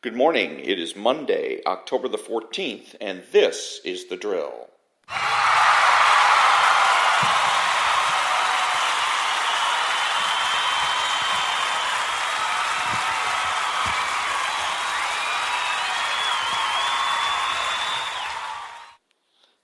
Good morning. It is Monday, October the 14th, and this is The Drill.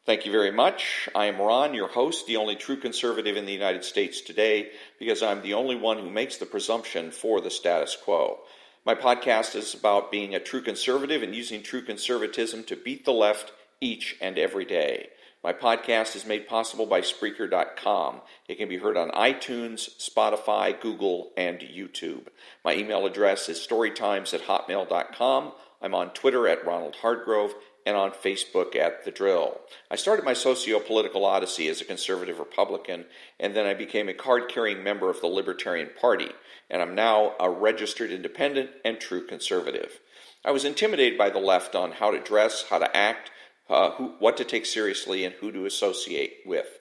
Thank you very much. I am Ron, your host, the only true conservative in the United States today, because I'm the only one who makes the presumption for the status quo. My podcast is about being a true conservative and using true conservatism to beat the left each and every day. My podcast is made possible by Spreaker.com. It can be heard on iTunes, Spotify, Google, and YouTube. My email address is storytimes@hotmail.com. I'm on Twitter at Ronald Hardgrove and on Facebook at The Drill. I started my socio-political odyssey as a conservative Republican, and then I became a card-carrying member of the Libertarian Party, and I'm now a registered independent and true conservative. I was intimidated by the left on how to dress, how to act, what to take seriously, and who to associate with.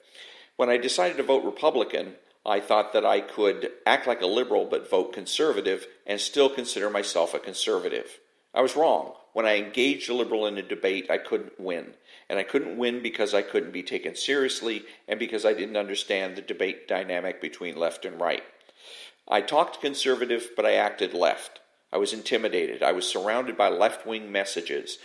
When I decided to vote Republican, I thought that I could act like a liberal but vote conservative and still consider myself a conservative. I was wrong. When I engaged a liberal in a debate, I couldn't win. And I couldn't win because I couldn't be taken seriously and because I didn't understand the debate dynamic between left and right. I talked conservative, but I acted left. I was intimidated. I was surrounded by left-wing messages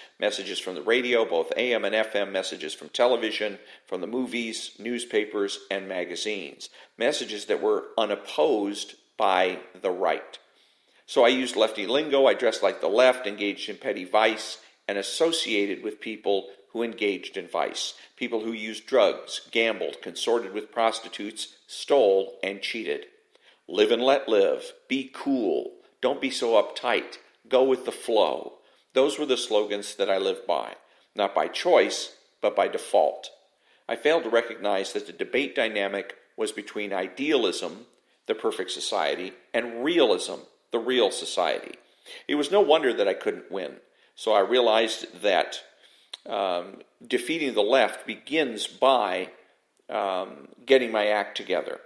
from the radio, both AM and FM, messages from television, from the movies, newspapers, and magazines, messages that were unopposed by the right. So I used lefty lingo, I dressed like the left, engaged in petty vice, and associated with people who engaged in vice, people who used drugs, gambled, consorted with prostitutes, stole, and cheated. Live and let live. Be cool. Don't be so uptight. Go with the flow. Those were the slogans that I lived by, not by choice, but by default. I failed to recognize that the debate dynamic was between idealism, the perfect society, and realism, the real society. It was no wonder that I couldn't win. So I realized that defeating the left begins by getting my act together.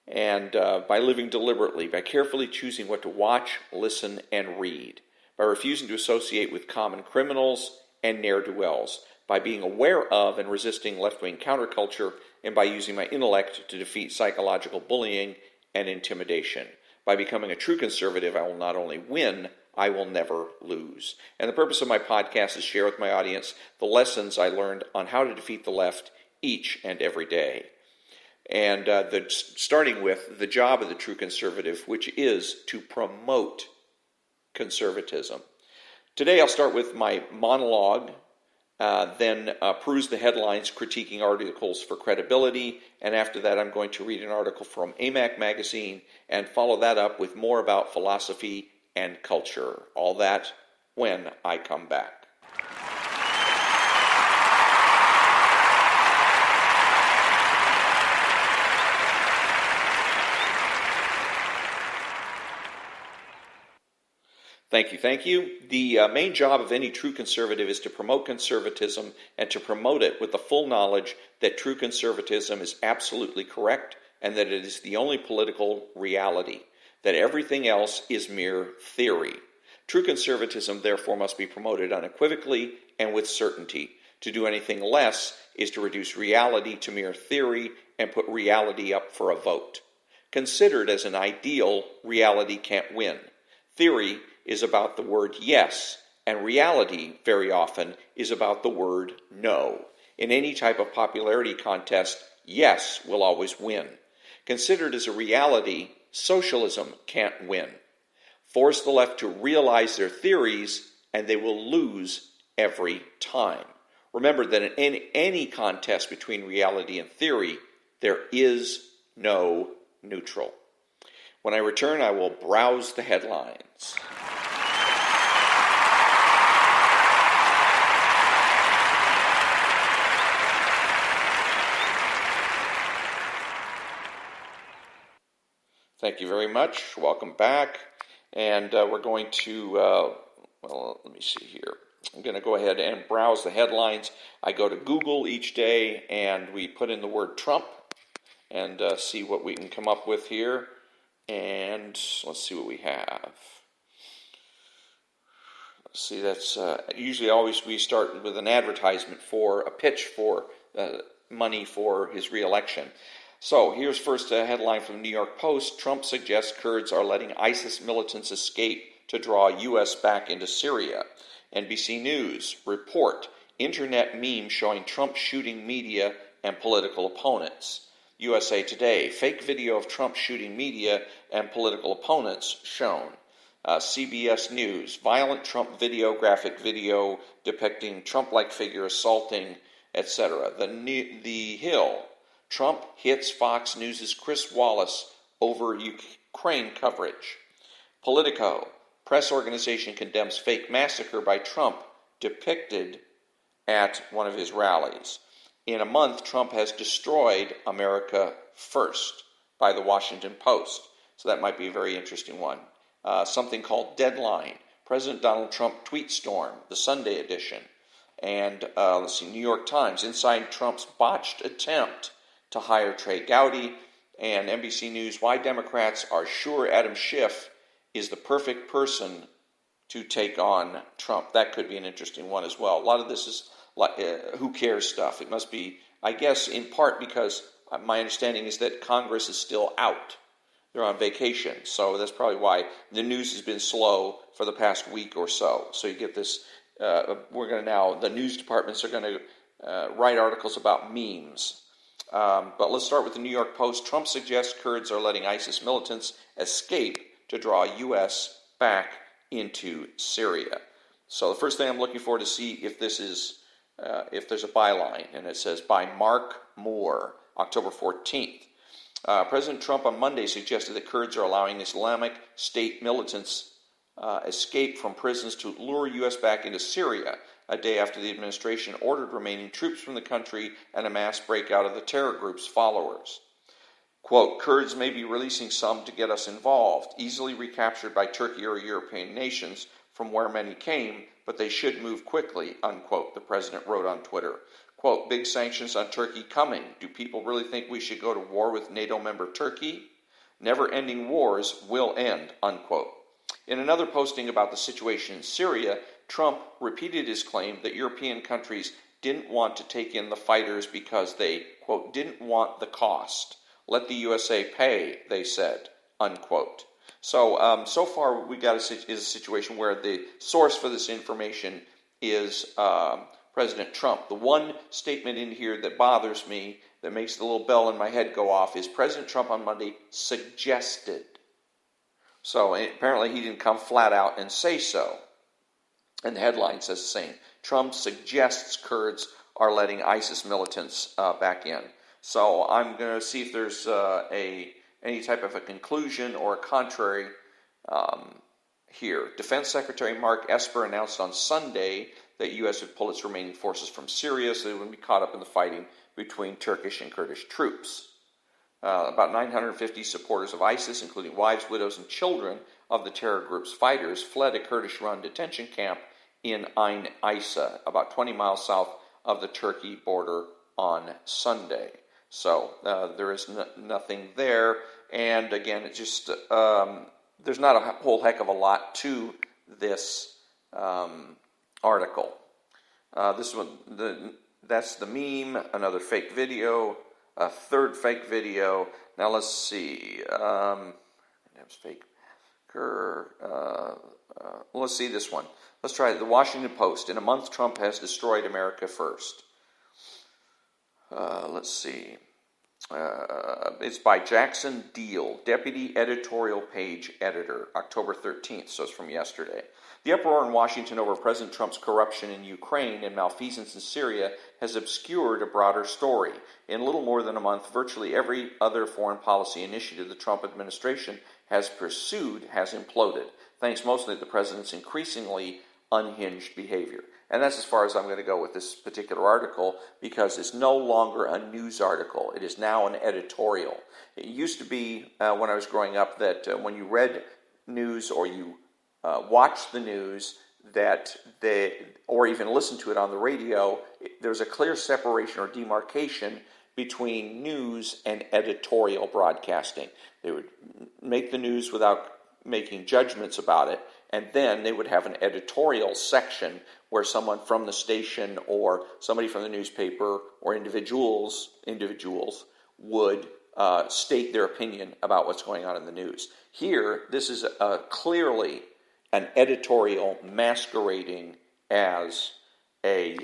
And by living deliberately, by carefully choosing what to watch, listen, and read, by refusing to associate with common criminals and ne'er-do-wells, by being aware of and resisting left-wing counterculture, and by using my intellect to defeat psychological bullying and intimidation. By becoming a true conservative, I will not only win, I will never lose. And the purpose of my podcast is to share with my audience the lessons I learned on how to defeat the left each and every day. And starting with the job of the true conservative, which is to promote conservatism. Today I'll start with my monologue, then peruse the headlines critiquing articles for credibility, and after that I'm going to read an article from AMAC magazine and follow that up with more about philosophy and culture. All that when I come back. Thank you. The main job of any true conservative is to promote conservatism and to promote it with the full knowledge that true conservatism is absolutely correct and that it is the only political reality, that everything else is mere theory. True conservatism, therefore, must be promoted unequivocally and with certainty. To do anything less is to reduce reality to mere theory and put reality up for a vote. Considered as an ideal, reality can't win. Theory is about the word yes, and reality, very often, is about the word no. In any type of popularity contest, yes will always win. Considered as a reality, socialism can't win. Force the left to realize their theories, and they will lose every time. Remember that in any contest between reality and theory, there is no neutral. When I return, I will browse the headlines. Thank you very much. Welcome back. And we're going to, let me see here. I'm going to go ahead and browse the headlines. I go to Google each day and we put in the word Trump and see what we can come up with here. And let's see what we have. See, that's usually always we start with an advertisement for a pitch for money for his reelection. So here's first a headline from the New York Post. Trump suggests Kurds are letting ISIS militants escape to draw U.S. back into Syria. NBC News report, internet meme showing Trump shooting media and political opponents. USA Today, fake video of Trump shooting media and political opponents shown. CBS News, violent Trump video, graphic video depicting Trump-like figure assaulting, etc. The Hill, Trump hits Fox News' Chris Wallace over Ukraine coverage. Politico, press organization condemns fake massacre by Trump depicted at one of his rallies. In a month, Trump has destroyed America first by the Washington Post. So that might be a very interesting one. Something called Deadline, President Donald Trump tweet storm, the Sunday edition. And New York Times, inside Trump's botched attempt to hire Trey Gowdy. And NBC News, why Democrats are sure Adam Schiff is the perfect person to take on Trump. That could be an interesting one as well. A lot of this is who cares stuff. It must be, I guess, in part because my understanding is that Congress is still out. They're on vacation, so that's probably why the news has been slow for the past week or so. So you get this, the news departments are going to write articles about memes. But let's start with the New York Post. Trump suggests Kurds are letting ISIS militants escape to draw U.S. back into Syria. So the first thing I'm looking for to see if this is, if there's a byline, and it says by Mark Moore, October 14th. President Trump on Monday suggested that Kurds are allowing Islamic State militants escape from prisons to lure U.S. back into Syria, a day after the administration ordered remaining troops from the country and a mass breakout of the terror group's followers. Quote, Kurds may be releasing some to get us involved, easily recaptured by Turkey or European nations from where many came, but they should move quickly, unquote, the president wrote on Twitter. Quote, big sanctions on Turkey coming. Do people really think we should go to war with NATO member Turkey? Never-ending wars will end, unquote. In another posting about the situation in Syria, Trump repeated his claim that European countries didn't want to take in the fighters because they, quote, didn't want the cost. Let the USA pay, they said, unquote. So, so far we got a situation where the source for this information is President Trump. The one statement in here that bothers me, that makes the little bell in my head go off, is President Trump on Monday suggested. So apparently he didn't come flat out and say so. And the headline says the same. Trump suggests Kurds are letting ISIS militants back in. So I'm going to see if there's any type of a conclusion or a contrary here. Defense Secretary Mark Esper announced on Sunday that U.S. would pull its remaining forces from Syria so they wouldn't be caught up in the fighting between Turkish and Kurdish troops. About 950 supporters of ISIS, including wives, widows, and children of the terror group's fighters, fled a Kurdish-run detention camp in Ain Issa, about 20 miles south of the Turkey border on Sunday. So there is nothing there. And again, it just there's not a whole heck of a lot to this article. This one, that's the meme, another fake video, a third fake video. Now let's see. That's fake. Let's see this one. Let's try it. The Washington Post. In a month, Trump has destroyed America first. Let's see. It's by Jackson Deal, Deputy Editorial Page Editor, October 13th, so it's from yesterday. The uproar in Washington over President Trump's corruption in Ukraine and malfeasance in Syria has obscured a broader story. In little more than a month, virtually every other foreign policy initiative the Trump administration has pursued has imploded, thanks mostly to the president's increasingly unhinged behavior. And that's as far as I'm going to go with this particular article, because it's no longer a news article. It is now an editorial. It used to be, when I was growing up, that when you read news or you watched the news, or even listened to it on the radio, there's a clear separation or demarcation between news and editorial broadcasting. They would make the news without making judgments about it, and then they would have an editorial section where someone from the station or somebody from the newspaper or individuals would state their opinion about what's going on in the news. Here, this is clearly an editorial masquerading as a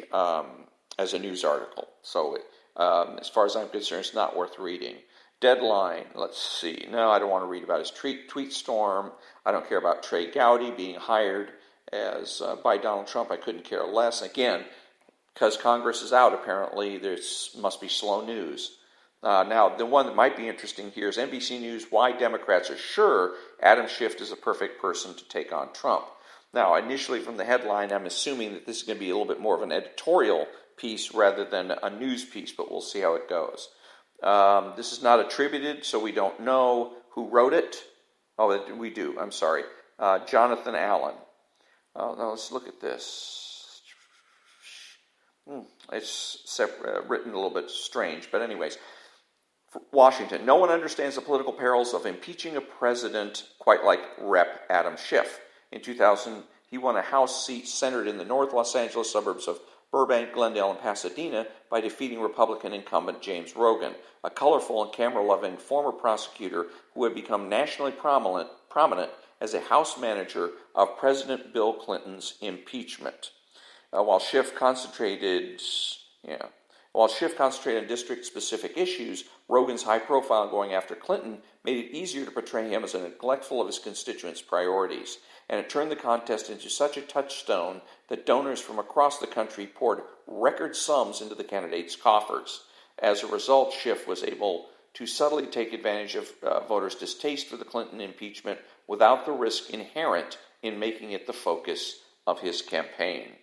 news article. So, as far as I'm concerned, it's not worth reading. Deadline, let's see. No, I don't want to read about his tweet storm. I don't care about Trey Gowdy being hired by Donald Trump. I couldn't care less. Again, because Congress is out, apparently, this must be slow news. Now, the one that might be interesting here is NBC News, why Democrats are sure Adam Schiff is a perfect person to take on Trump. Now, initially from the headline, I'm assuming that this is going to be a little bit more of an editorial piece rather than a news piece, but we'll see how it goes. This is not attributed, so we don't know who wrote it. Oh, we do. I'm sorry. Jonathan Allen. Oh, now let's look at this. It's written a little bit strange, but anyways. Washington. No one understands the political perils of impeaching a president quite like Rep. Adam Schiff. In 2000, he won a House seat centered in the North Los Angeles suburbs of Burbank, Glendale, and Pasadena by defeating Republican incumbent James Rogan, a colorful and camera-loving former prosecutor who had become nationally prominent as a House manager of President Bill Clinton's impeachment. While Schiff concentrated on district-specific issues, Rogan's high profile going after Clinton made it easier to portray him as neglectful of his constituents' priorities, and it turned the contest into such a touchstone that donors from across the country poured record sums into the candidate's coffers. As a result, Schiff was able to subtly take advantage of voters' distaste for the Clinton impeachment without the risk inherent in making it the focus of his campaign.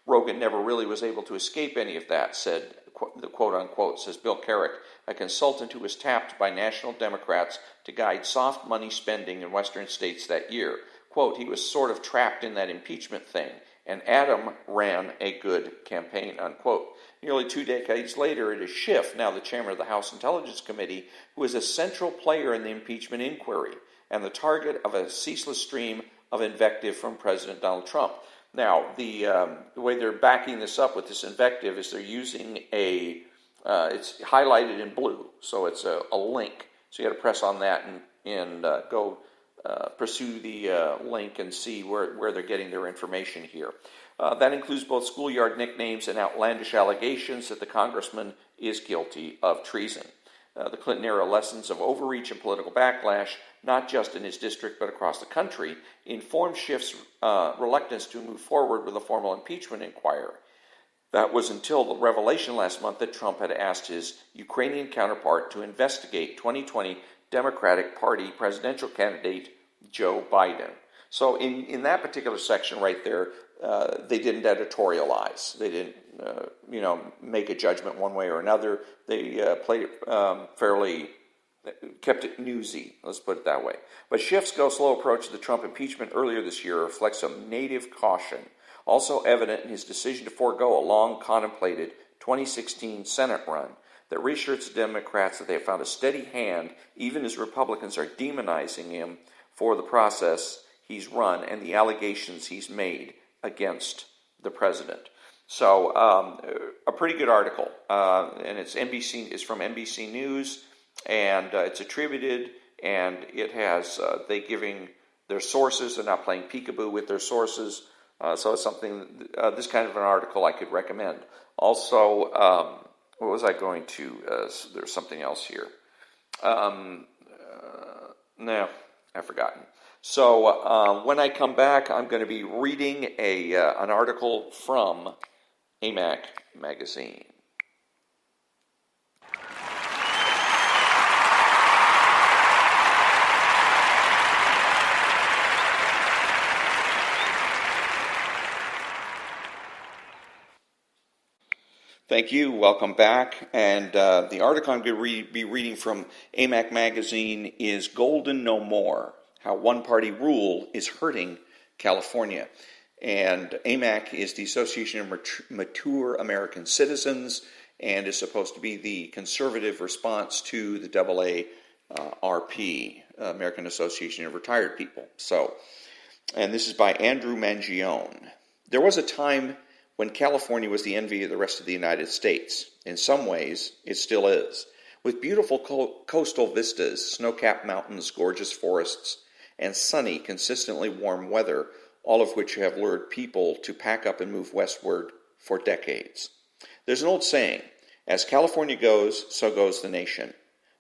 Rogan never really was able to escape any of that, said, the quote-unquote, says Bill Carrick, a consultant who was tapped by national Democrats to guide soft money spending in western states that year. Quote, he was sort of trapped in that impeachment thing, and Adam ran a good campaign, unquote. Nearly 2 decades later, it is Schiff, now the chairman of the House Intelligence Committee, who is a central player in the impeachment inquiry and the target of a ceaseless stream of invective from President Donald Trump. Now, the way they're backing this up with this invective is they're using it's highlighted in blue, so it's a link. So you got to press on that and go pursue the link and see where they're getting their information here. That includes both schoolyard nicknames and outlandish allegations that the congressman is guilty of treason. The Clinton-era lessons of overreach and political backlash, not just in his district but across the country, informed Schiff's reluctance to move forward with a formal impeachment inquiry. That was until the revelation last month that Trump had asked his Ukrainian counterpart to investigate 2020 Democratic Party presidential candidate Joe Biden. So in that particular section right there, they didn't editorialize. They didn't, make a judgment one way or another. They played it kept it newsy, let's put it that way. But Schiff's go-slow approach to the Trump impeachment earlier this year reflects some native caution, also evident in his decision to forego a long-contemplated 2016 Senate run that reassures the Democrats that they have found a steady hand even as Republicans are demonizing him for the process he's run and the allegations he's made against the president. So, a pretty good article, and it's from NBC News, and it's attributed, and it has they giving their sources. They're not playing peekaboo with their sources, so it's something. This kind of an article I could recommend. Also, what was I going to? There's something else here. No, I've forgotten. So when I come back, I'm going to be reading an article from AMAC magazine. Thank you. Welcome back. And the article I'm going to be reading from AMAC magazine is Golden No More, How One-Party Rule is Hurting California. And AMAC is the Association of Mature American Citizens and is supposed to be the conservative response to the AARP, American Association of Retired People. So and this is by Andrew Mangione. There was a time when California was the envy of the rest of the United States. In some ways, it still is. With beautiful coastal vistas, snow-capped mountains, gorgeous forests, and sunny, consistently warm weather, all of which have lured people to pack up and move westward for decades. There's an old saying, as California goes, so goes the nation.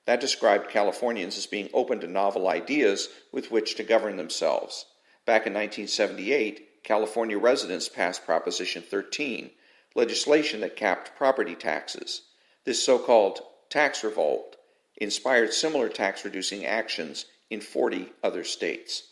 That described Californians as being open to novel ideas with which to govern themselves. Back in 1978, California residents passed Proposition 13, legislation that capped property taxes. This so-called tax revolt inspired similar tax-reducing actions in 40 other states.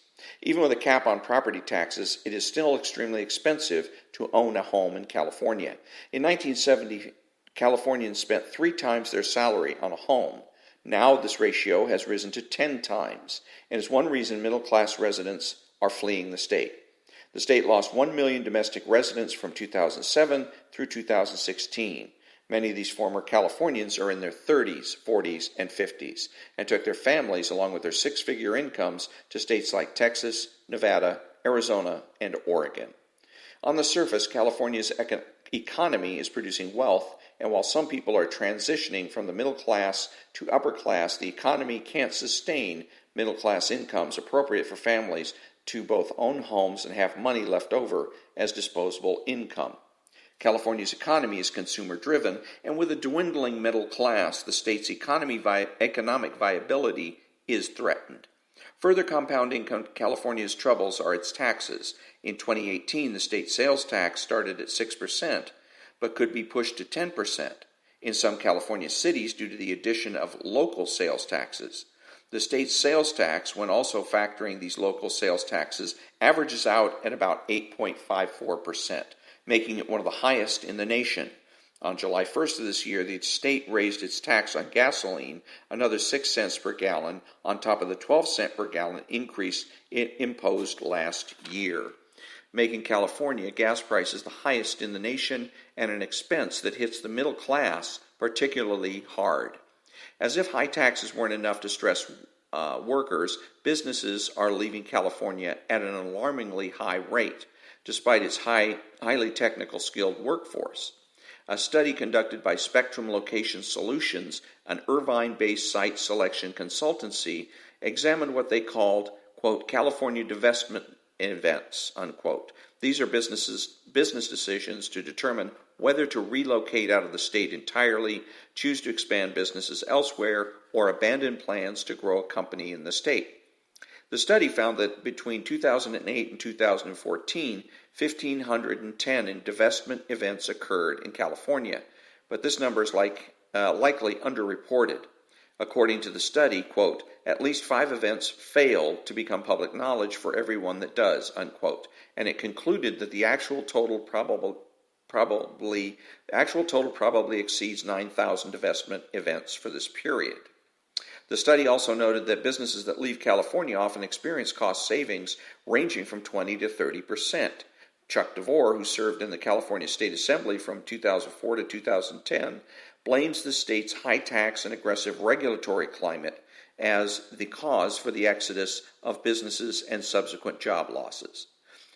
Even with a cap on property taxes, it is still extremely expensive to own a home in California. In 1970, Californians spent 3 times their salary on a home. Now this ratio has risen to 10 times, and is one reason middle-class residents are fleeing the state. The state lost 1 million domestic residents from 2007 through 2016. Many of these former Californians are in their 30s, 40s, and 50s, and took their families along with their 6-figure incomes to states like Texas, Nevada, Arizona, and Oregon. On the surface, California's economy is producing wealth, and while some people are transitioning from the middle class to upper class, the economy can't sustain middle-class incomes appropriate for families to both own homes and have money left over as disposable income. California's economy is consumer-driven, and with a dwindling middle class, the state's economic viability is threatened. Further compounding California's troubles are its taxes. In 2018, the state sales tax started at 6%, but could be pushed to 10% in some California cities due to the addition of local sales taxes. The state's sales tax, when also factoring these local sales taxes, averages out at about 8.54%, making it one of the highest in the nation. On July 1st of this year, the state raised its tax on gasoline another 6 cents per gallon on top of the 12-cent per gallon increase it imposed last year, making California gas prices the highest in the nation and an expense that hits the middle class particularly hard. As if high taxes weren't enough to stress workers, businesses are leaving California at an alarmingly high rate, despite its highly technical skilled workforce. A study conducted by Spectrum Location Solutions, an Irvine-based site selection consultancy, examined what they called, quote, California divestment events, unquote. These are business decisions to determine whether to relocate out of the state entirely, choose to expand businesses elsewhere, or abandon plans to grow a company in the state. The study found that between 2008 and 2014, 1,510 divestment events occurred in California, but this number is likely underreported. According to the study, quote, at least 5 events failed to become public knowledge for every one that does, unquote, and it concluded that the actual total probably exceeds 9,000 divestment events for this period. The study also noted that businesses that leave California often experience cost savings ranging from 20 to 30%. Chuck DeVore, who served in the California State Assembly from 2004 to 2010, blames the state's high tax and aggressive regulatory climate as the cause for the exodus of businesses and subsequent job losses.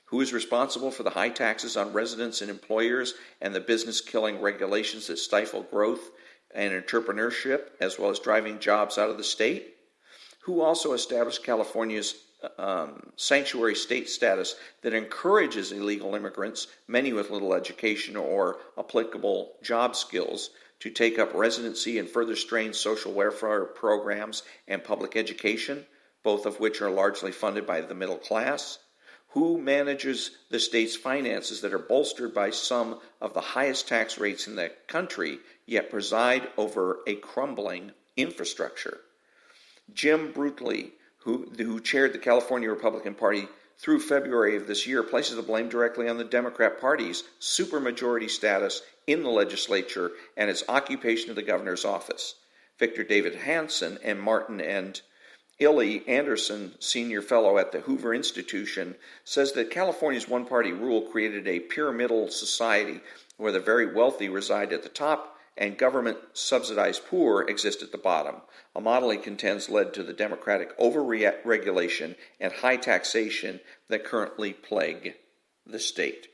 Who is responsible for the high taxes on residents and employers and the business-killing regulations that stifle growth and entrepreneurship, as well as driving jobs out of the state? Who also established California's sanctuary state status that encourages illegal immigrants, many with little education or applicable job skills, to take up residency and further strain social welfare programs and public education, both of which are largely funded by the middle class? Who manages the state's finances that are bolstered by some of the highest tax rates in the country, yet preside over a crumbling infrastructure? Jim Brutely, who chaired the California Republican Party through February of this year, places the blame directly on the Democrat Party's supermajority status in the legislature and its occupation of the governor's office. Victor David Hansen and Martin and Illy Anderson, senior fellow at the Hoover Institution, says that California's one-party rule created a pyramidal society where the very wealthy reside at the top and government-subsidized poor exist at the bottom, a model he contends led to the democratic over-regulation and high taxation that currently plague the state.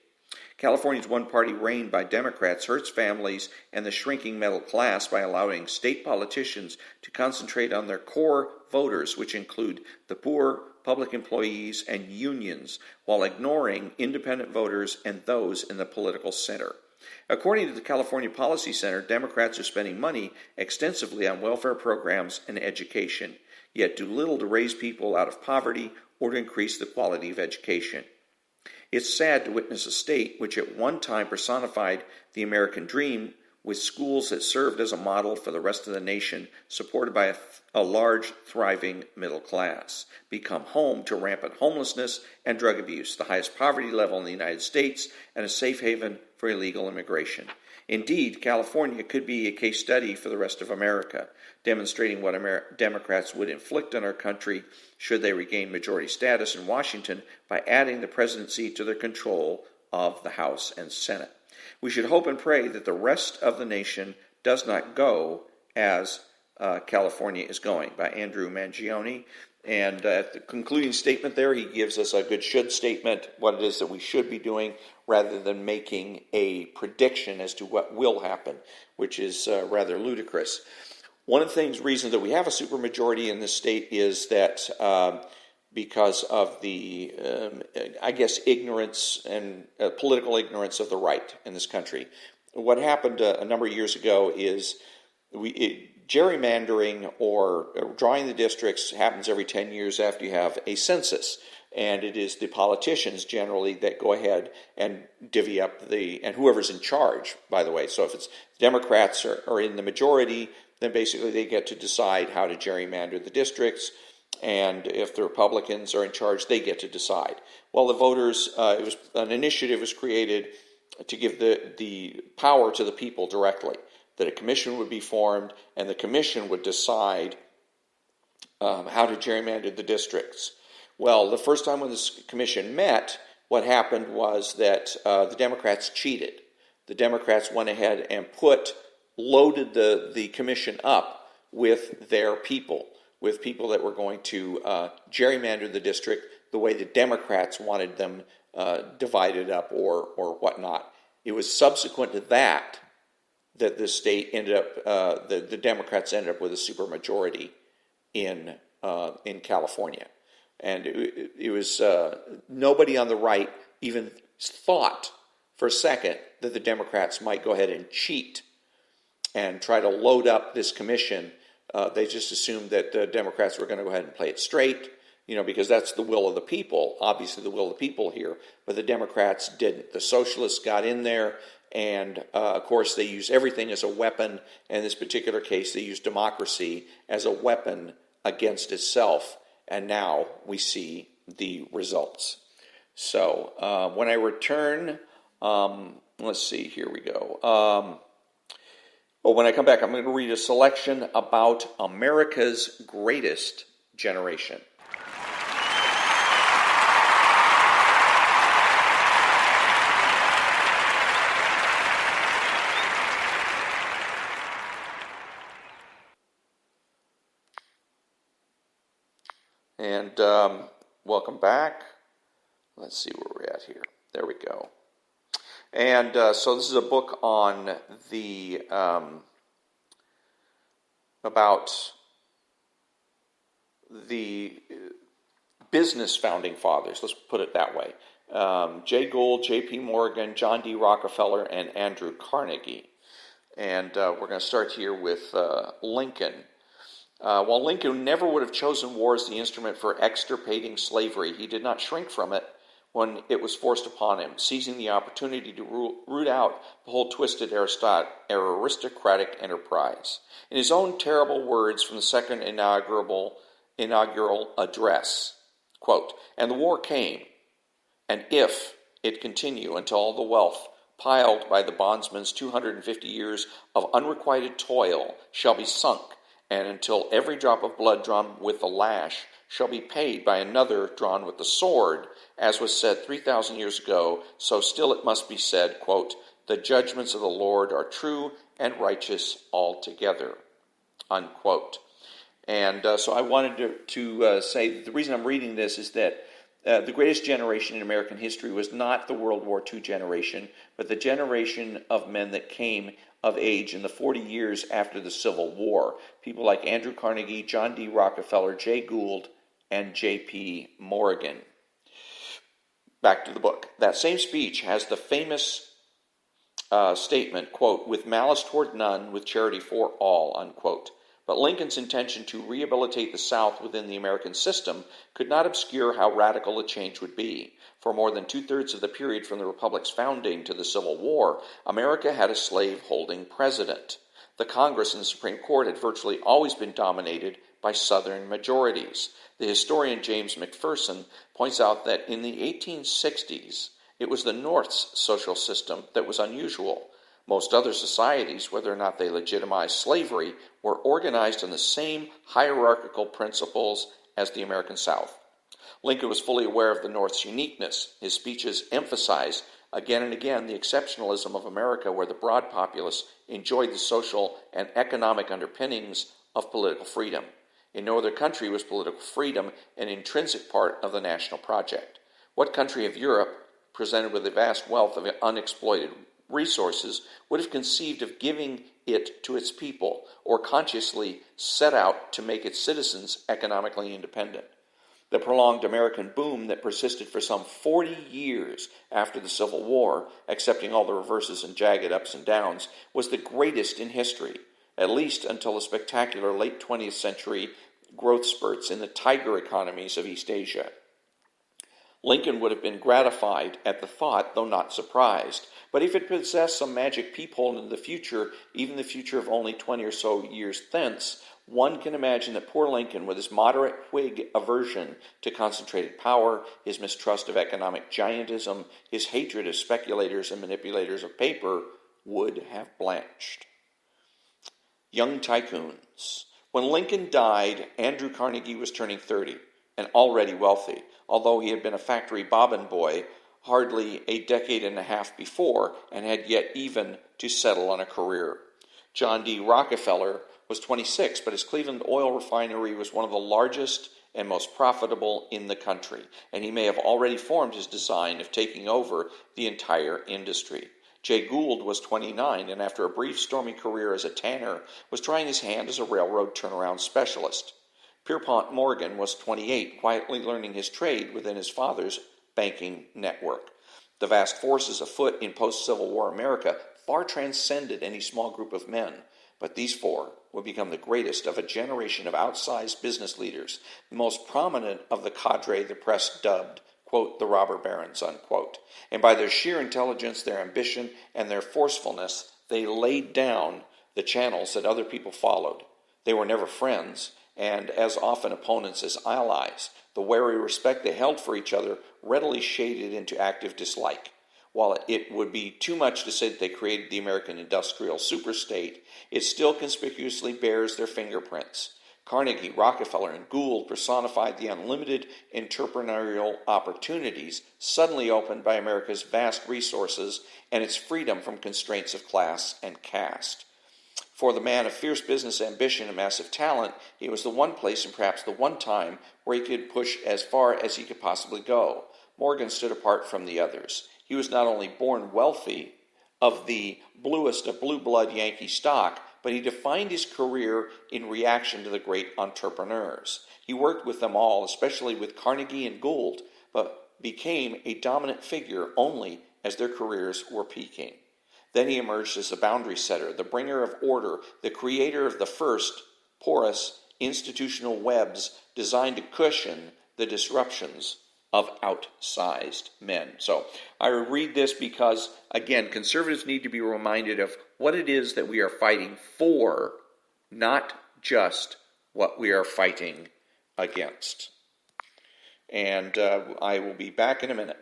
California's one-party reign by Democrats hurts families and the shrinking middle class by allowing state politicians to concentrate on their core voters, which include the poor, public employees, and unions, while ignoring independent voters and those in the political center. According to the California Policy Center, Democrats are spending money extensively on welfare programs and education, yet do little to raise people out of poverty or to increase the quality of education. It's sad to witness a state which at one time personified the American dream, with schools that served as a model for the rest of the nation, supported by a large, thriving middle class, become home to rampant homelessness and drug abuse, the highest poverty level in the United States, and a safe haven for illegal immigration. Indeed, California could be a case study for the rest of America, demonstrating what Democrats would inflict on our country should they regain majority status in Washington by adding the presidency to their control of the House and Senate. We should hope and pray that the rest of the nation does not go as California is going, by Andrew Mangione. And at the concluding statement there, he gives us a good should statement, what it is that we should be doing, rather than making a prediction as to what will happen, which is rather ludicrous. One of the reasons that we have a supermajority in this state is that because of the, ignorance and political ignorance of the right in this country. What happened a number of years ago is gerrymandering or drawing the districts happens every 10 years after you have a census. And it is the politicians generally that go ahead and divvy up and whoever's in charge, by the way. So if it's Democrats are in the majority, then basically they get to decide how to gerrymander the districts. And if the Republicans are in charge, they get to decide. Well, the voters, an initiative was created to give the power to the people directly, that a commission would be formed, and the commission would decide how to gerrymander the districts. Well, the first time when this commission met, what happened was that the Democrats cheated. The Democrats went ahead and loaded the commission up with their people, with people that were going to gerrymander the district the way the Democrats wanted them divided up or whatnot. It was subsequent to that the state ended up, the Democrats ended up with a supermajority in California. And it was nobody on the right even thought for a second that the Democrats might go ahead and cheat and try to load up this commission. They just assumed that the Democrats were going to go ahead and play it straight, because that's the will of the people, obviously the will of the people here, but the Democrats didn't. The socialists got in there, and of course they use everything as a weapon. In this particular case, they use democracy as a weapon against itself, and now we see the results. So when I return, let's see, here we go. When I come back, I'm going to read a selection about America's greatest generation. And welcome back. Let's see where we're at here. There we go. And so this is a book on the about the business founding fathers. Let's put it that way. Jay Gould, J.P. Morgan, John D. Rockefeller, and Andrew Carnegie. And we're going to start here with Lincoln. While Lincoln never would have chosen war as the instrument for extirpating slavery, he did not shrink from it when it was forced upon him, seizing the opportunity to root out the whole twisted aristocratic enterprise. In his own terrible words from the second inaugural address, quote, "And the war came, and if it continue until all the wealth piled by the bondsman's 250 years of unrequited toil shall be sunk, and until every drop of blood drawn with the lash shall be paid by another drawn with the sword, as was said 3,000 years ago, so still it must be said, quote, The judgments of the Lord are true and righteous altogether, unquote. And so I wanted to say that the reason I'm reading this is that the greatest generation in American history was not the World War II generation, but the generation of men that came of age in the 40 years after the Civil War. People like Andrew Carnegie, John D. Rockefeller, Jay Gould, and J.P. Morgan. Back to the book. That same speech has the famous statement, quote, "with malice toward none, with charity for all," unquote. But Lincoln's intention to rehabilitate the South within the American system could not obscure how radical a change would be. For more than two-thirds of the period from the Republic's founding to the Civil War, America had a slave-holding president. The Congress and the Supreme Court had virtually always been dominated by Southern majorities. The historian James McPherson points out that in the 1860s, it was the North's social system that was unusual. Most other societies, whether or not they legitimized slavery, were organized on the same hierarchical principles as the American South. Lincoln was fully aware of the North's uniqueness. His speeches emphasized again and again the exceptionalism of America, where the broad populace enjoyed the social and economic underpinnings of political freedom. In no other country was political freedom an intrinsic part of the national project. What country of Europe, presented with a vast wealth of unexploited resources, would have conceived of giving it to its people, or consciously set out to make its citizens economically independent? The prolonged American boom that persisted for some 40 years after the Civil War, accepting all the reverses and jagged ups and downs, was the greatest in history, at least until the spectacular late 20th century growth spurts in the tiger economies of East Asia. Lincoln would have been gratified at the thought, though not surprised. But if it possessed some magic peephole into the future, even the future of only 20 or so years thence, one can imagine that poor Lincoln, with his moderate Whig aversion to concentrated power, his mistrust of economic giantism, his hatred of speculators and manipulators of paper, would have blanched. Young tycoons. When Lincoln died, Andrew Carnegie was turning 30 and already wealthy, although he had been a factory bobbin boy hardly a decade and a half before and had yet even to settle on a career. John D. Rockefeller was 26, but his Cleveland oil refinery was one of the largest and most profitable in the country, and he may have already formed his design of taking over the entire industry. Jay Gould was 29, and after a brief stormy career as a tanner, was trying his hand as a railroad turnaround specialist. Pierpont Morgan was 28, quietly learning his trade within his father's banking network. The vast forces afoot in post-Civil War America far transcended any small group of men, but these four would become the greatest of a generation of outsized business leaders, the most prominent of the cadre the press dubbed, quote, the robber barons, unquote. And by their sheer intelligence, their ambition, and their forcefulness, they laid down the channels that other people followed. They were never friends, and as often opponents as allies. The wary respect they held for each other readily shaded into active dislike. While it would be too much to say that they created the American industrial superstate, it still conspicuously bears their fingerprints. Carnegie, Rockefeller, and Gould personified the unlimited entrepreneurial opportunities suddenly opened by America's vast resources and its freedom from constraints of class and caste. For the man of fierce business ambition and massive talent, it was the one place and perhaps the one time where he could push as far as he could possibly go. Morgan stood apart from the others. He was not only born wealthy, of the bluest of blue blood Yankee stock, but he defined his career in reaction to the great entrepreneurs. He worked with them all, especially with Carnegie and Gould, but became a dominant figure only as their careers were peaking. Then he emerged as the boundary setter, the bringer of order, the creator of the first porous institutional webs designed to cushion the disruptions of outsized men. So I read this because, again, conservatives need to be reminded of what it is that we are fighting for, not just what we are fighting against. And I will be back in a minute.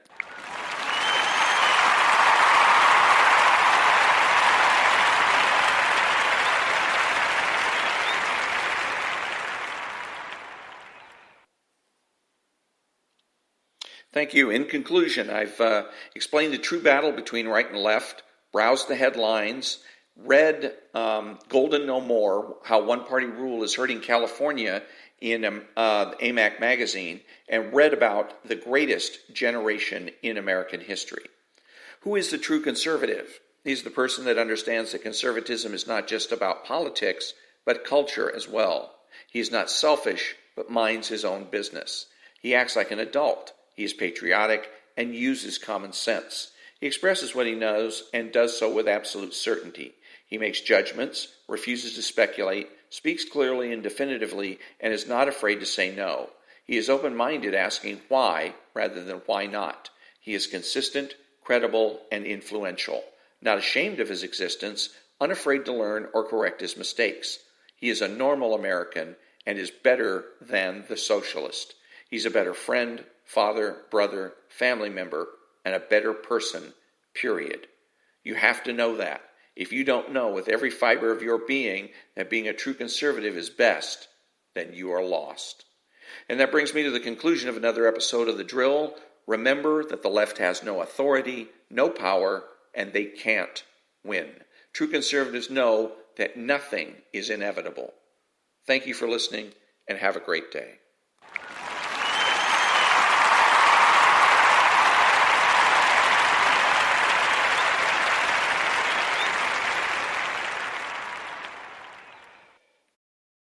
Thank you. In conclusion, I've explained the true battle between right and left, browsed the headlines, read Golden No More, How One-Party Rule is Hurting California in AMAC magazine, and read about the greatest generation in American history. Who is the true conservative? He's the person that understands that conservatism is not just about politics, but culture as well. He is not selfish, but minds his own business. He acts like an adult. He is patriotic and uses common sense. He expresses what he knows and does so with absolute certainty. He makes judgments, refuses to speculate, speaks clearly and definitively, and is not afraid to say no. He is open-minded, asking why rather than why not. He is consistent, credible, and influential. Not ashamed of his existence, unafraid to learn or correct his mistakes. He is a normal American and is better than the socialist. He's a better friend, father, brother, family member, and a better person, period. You have to know that. If you don't know with every fiber of your being that being a true conservative is best, then you are lost. And that brings me to the conclusion of another episode of The Drill. Remember that the left has no authority, no power, and they can't win. True conservatives know that nothing is inevitable. Thank you for listening, and have a great day.